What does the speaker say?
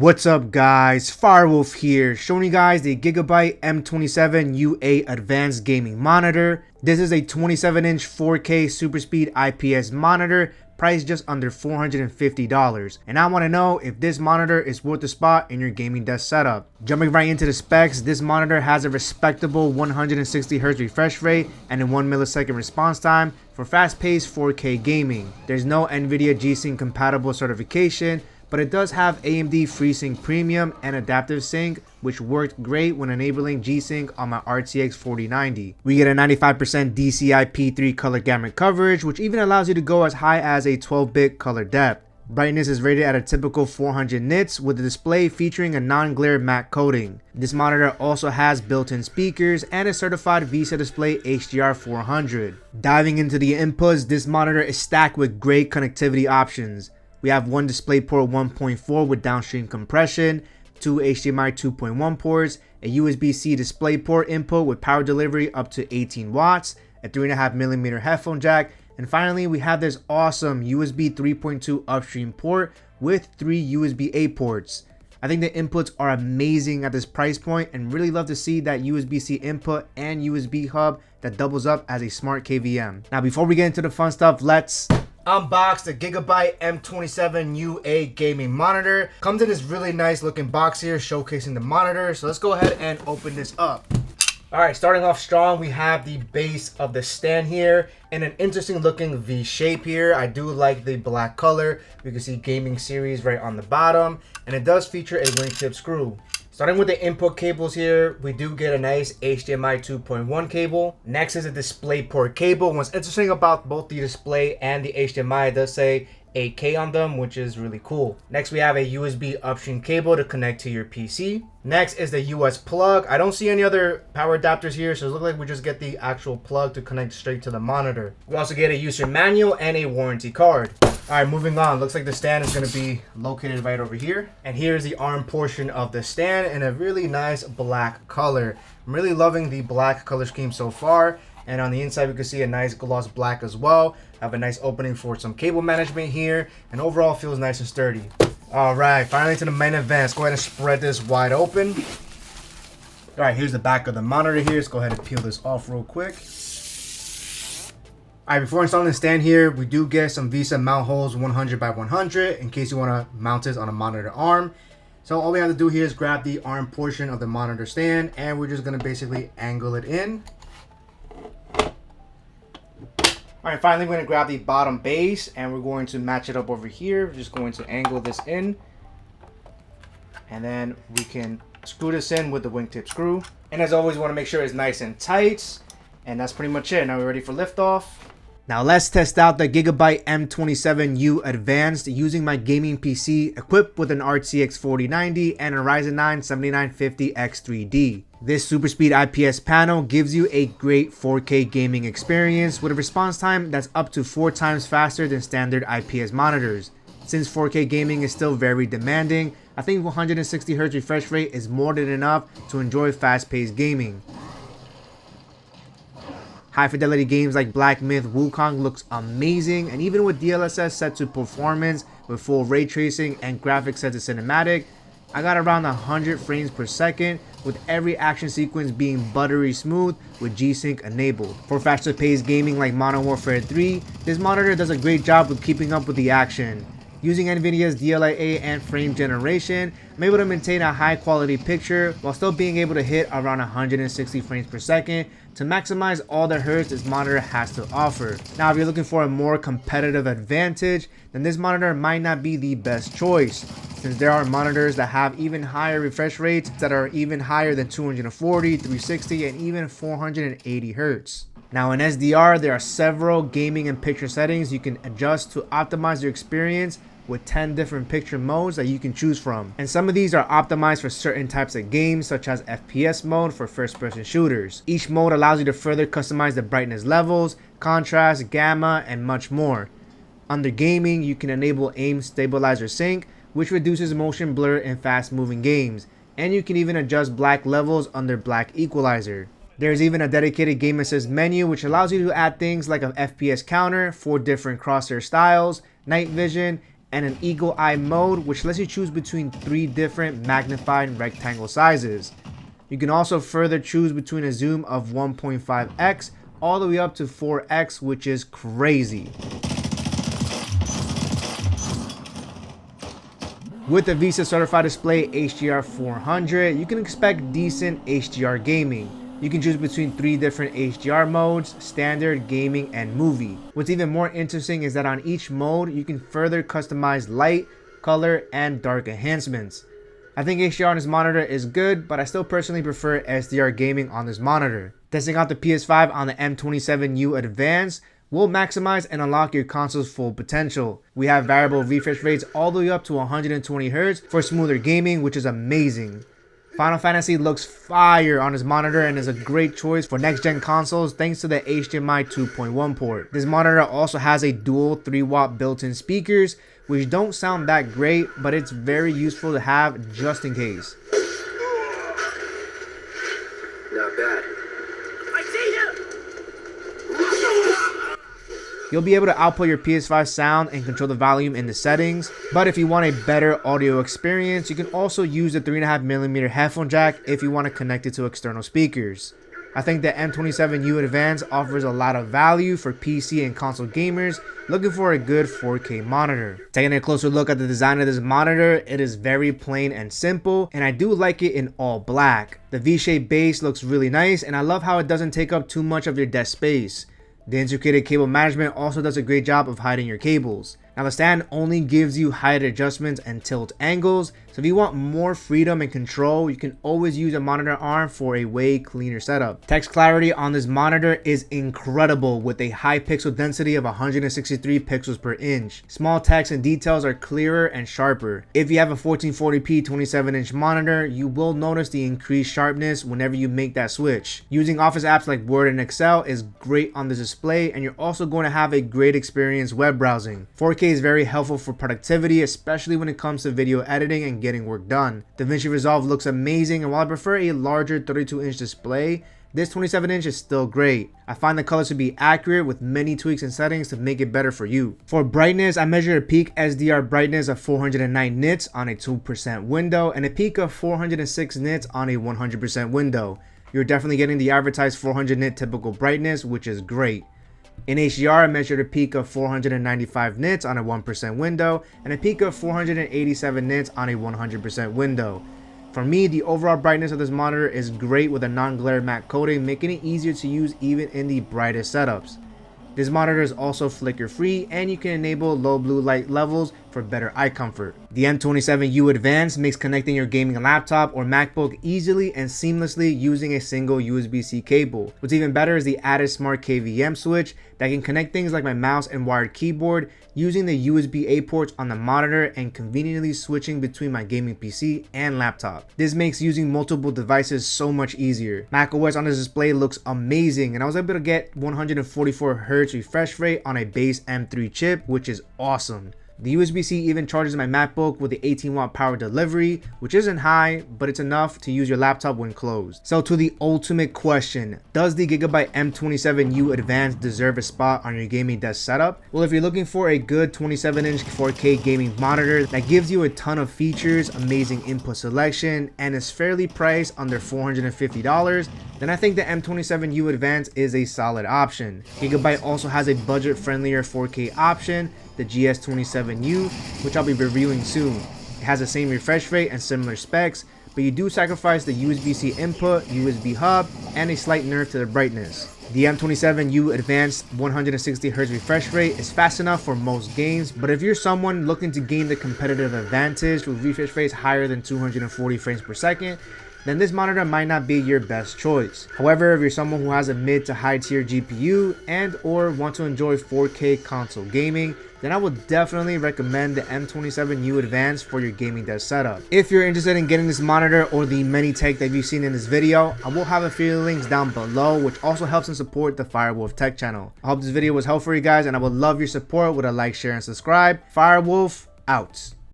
What's up guys, Firewolf here, showing you guys the Gigabyte M27UA Advanced Gaming Monitor. This is a 27-inch 4K Super Speed IPS monitor, priced just under $450. And I want to know if this monitor is worth the spot in your gaming desk setup. Jumping right into the specs, this monitor has a respectable 160Hz refresh rate and a 1 millisecond response time for fast-paced 4K gaming. There's no NVIDIA G-Sync compatible certification, but it does have AMD FreeSync Premium and Adaptive Sync, which worked great when enabling G-Sync on my RTX 4090. We get a 95% DCI-P3 color gamut coverage, which even allows you to go as high as a 12-bit color depth. Brightness is rated at a typical 400 nits with the display featuring a non-glare matte coating. This monitor also has built-in speakers and a certified VESA display HDR 400. Diving into the inputs, this monitor is stacked with great connectivity options. We have one DisplayPort 1.4 with downstream compression, two HDMI 2.1 ports, a USB-C DisplayPort input with power delivery up to 18 watts, a 3.5mm headphone jack, and finally we have this awesome USB 3.2 upstream port with 3 USB-A ports. I think the inputs are amazing at this price point and really love to see that USB-C input and USB hub that doubles up as a smart KVM. Now before we get into the fun stuff, let's unbox the Gigabyte M27UA gaming monitor. Comes in this really nice looking box here showcasing the monitor. So let's go ahead and open this up. Alright, starting off strong, we have the base of the stand here in an interesting looking V shape here. I do like the black color. You can see gaming series right on the bottom, and it does feature a wingtip screw. Starting with the input cables here, we do get a nice HDMI 2.1 cable. Next is a DisplayPort cable. What's interesting about both the display and the HDMI, it does say 8K on them, which is really cool. Next, we have a USB upstream cable to connect to your PC. Next is the US plug. I don't see any other power adapters here, so it looks like we just get the actual plug to connect straight to the monitor. We also get a user manual and a warranty card. Alright, moving on. Looks like the stand is going to be located right over here. And here's the arm portion of the stand in a really nice black color. I'm really loving the black color scheme so far. And on the inside, we can see a nice gloss black as well. Have a nice opening for some cable management here. And overall, feels nice and sturdy. Alright, finally to the main event. Let's go ahead and spread this wide open. Alright, here's the back of the monitor here. Let's go ahead and peel this off real quick. Alright, before installing the stand here, we do get some VESA mount holes 100 by 100 in case you want to mount this on a monitor arm. So all we have to do here is grab the arm portion of the monitor stand, and we're just going to basically angle it in. Alright, finally we're going to grab the bottom base and we're going to match it up over here. We're just going to angle this in. And then we can screw this in with the wingtip screw. And as always, we want to make sure it's nice and tight. And that's pretty much it. Now we're ready for liftoff. Now let's test out the Gigabyte M27U Advanced using my gaming PC equipped with an RTX 4090 and a Ryzen 9 7950X3D. This super speed IPS panel gives you a great 4K gaming experience with a response time that's up to 4 times faster than standard IPS monitors. Since 4K gaming is still very demanding, I think 160Hz refresh rate is more than enough to enjoy fast-paced gaming. High fidelity games like Black Myth Wukong looks amazing, and even with DLSS set to performance with full ray tracing and graphics set to cinematic, I got around 100 frames per second with every action sequence being buttery smooth with G-Sync enabled. For faster paced gaming like Modern Warfare 3, this monitor does a great job with keeping up with the action. Using NVIDIA's DLIA and frame generation, I'm able to maintain a high quality picture while still being able to hit around 160 frames per second to maximize all the hertz this monitor has to offer. Now if you're looking for a more competitive advantage, then this monitor might not be the best choice, since there are monitors that have even higher refresh rates that are even higher than 240, 360, and even 480 hertz. Now in SDR, there are several gaming and picture settings you can adjust to optimize your experience with 10 different picture modes that you can choose from. And some of these are optimized for certain types of games, such as FPS mode for first-person shooters. Each mode allows you to further customize the brightness levels, contrast, gamma, and much more. Under gaming, you can enable aim stabilizer sync, which reduces motion blur in fast-moving games. And you can even adjust black levels under black equalizer. There's even a dedicated game assist menu which allows you to add things like an FPS counter, 4 different crosshair styles, night vision, and an eagle eye mode, which lets you choose between 3 different magnified rectangle sizes. You can also further choose between a zoom of 1.5x all the way up to 4x, which is crazy. With the VESA certified display HDR 400, you can expect decent HDR gaming. You can choose between 3 different HDR modes: standard, gaming, and movie. What's even more interesting is that on each mode, you can further customize light, color, and dark enhancements. I think HDR on this monitor is good, but I still personally prefer SDR gaming on this monitor. Testing out the PS5 on the M27U Advanced will maximize and unlock your console's full potential. We have variable refresh rates all the way up to 120Hz for smoother gaming, which is amazing. Final Fantasy looks fire on this monitor and is a great choice for next-gen consoles thanks to the HDMI 2.1 port. This monitor also has a dual 3-watt built-in speakers, which don't sound that great, but it's very useful to have just in case. Not bad. I see him! You'll be able to output your PS5 sound and control the volume in the settings, but if you want a better audio experience, you can also use the 3.5mm headphone jack if you want to connect it to external speakers. I think the M27U Advanced offers a lot of value for PC and console gamers looking for a good 4K monitor. Taking a closer look at the design of this monitor, it is very plain and simple, and I do like it in all black. The V-shaped base looks really nice, and I love how it doesn't take up too much of your desk space. The integrated cable management also does a great job of hiding your cables. Now the stand only gives you height adjustments and tilt angles, so if you want more freedom and control, you can always use a monitor arm for a way cleaner setup. Text clarity on this monitor is incredible with a high pixel density of 163 pixels per inch. Small text and details are clearer and sharper. If you have a 1440p 27-inch monitor, you will notice the increased sharpness whenever you make that switch. Using Office apps like Word and Excel is great on this display, and you're also going to have a great experience web browsing. 4K is very helpful for productivity, especially when it comes to video editing and getting work done. DaVinci Resolve looks amazing, and while I prefer a larger 32-inch display, this 27-inch is still great. I find the colors to be accurate with many tweaks and settings to make it better for you. For brightness, I measured a peak SDR brightness of 409 nits on a 2% window and a peak of 406 nits on a 100% window. You're definitely getting the advertised 400 nit typical brightness, which is great. In HDR, I measured a peak of 495 nits on a 1% window and a peak of 487 nits on a 100% window. For me, the overall brightness of this monitor is great with a non-glare matte coating, making it easier to use even in the brightest setups. This monitor is also flicker free, and you can enable low blue light levels for better eye comfort. The M27U Advanced makes connecting your gaming laptop or MacBook easily and seamlessly using a single USB-C cable. What's even better is the added smart KVM switch that can connect things like my mouse and wired keyboard using the USB-A ports on the monitor and conveniently switching between my gaming PC and laptop. This makes using multiple devices so much easier. macOS on this display looks amazing, and I was able to get 144Hz refresh rate on a base M3 chip, which is awesome. The USB-C even charges my MacBook with the 18-watt power delivery, which isn't high, but it's enough to use your laptop when closed. So to the ultimate question, does the Gigabyte M27U Advanced deserve a spot on your gaming desk setup? Well, if you're looking for a good 27-inch 4K gaming monitor that gives you a ton of features, amazing input selection, and is fairly priced under $450, then I think the M27U Advanced is a solid option. Gigabyte also has a budget-friendlier 4K option, the GS27U, which I'll be reviewing soon. It has the same refresh rate and similar specs, but you do sacrifice the USB-C input, USB hub, and a slight nerf to the brightness. The M27U Advanced 160Hz refresh rate is fast enough for most games, but if you're someone looking to gain the competitive advantage with refresh rates higher than 240 frames per second, then this monitor might not be your best choice. However, if you're someone who has a mid to high tier GPU and or want to enjoy 4K console gaming, then I would definitely recommend the M27U Advanced for your gaming desk setup. If you're interested in getting this monitor or the many tech that you've seen in this video, I will have a few links down below, which also helps and support the Firewolf Tech channel. I hope this video was helpful for you guys, and I would love your support with a like, share, and subscribe. Firewolf out.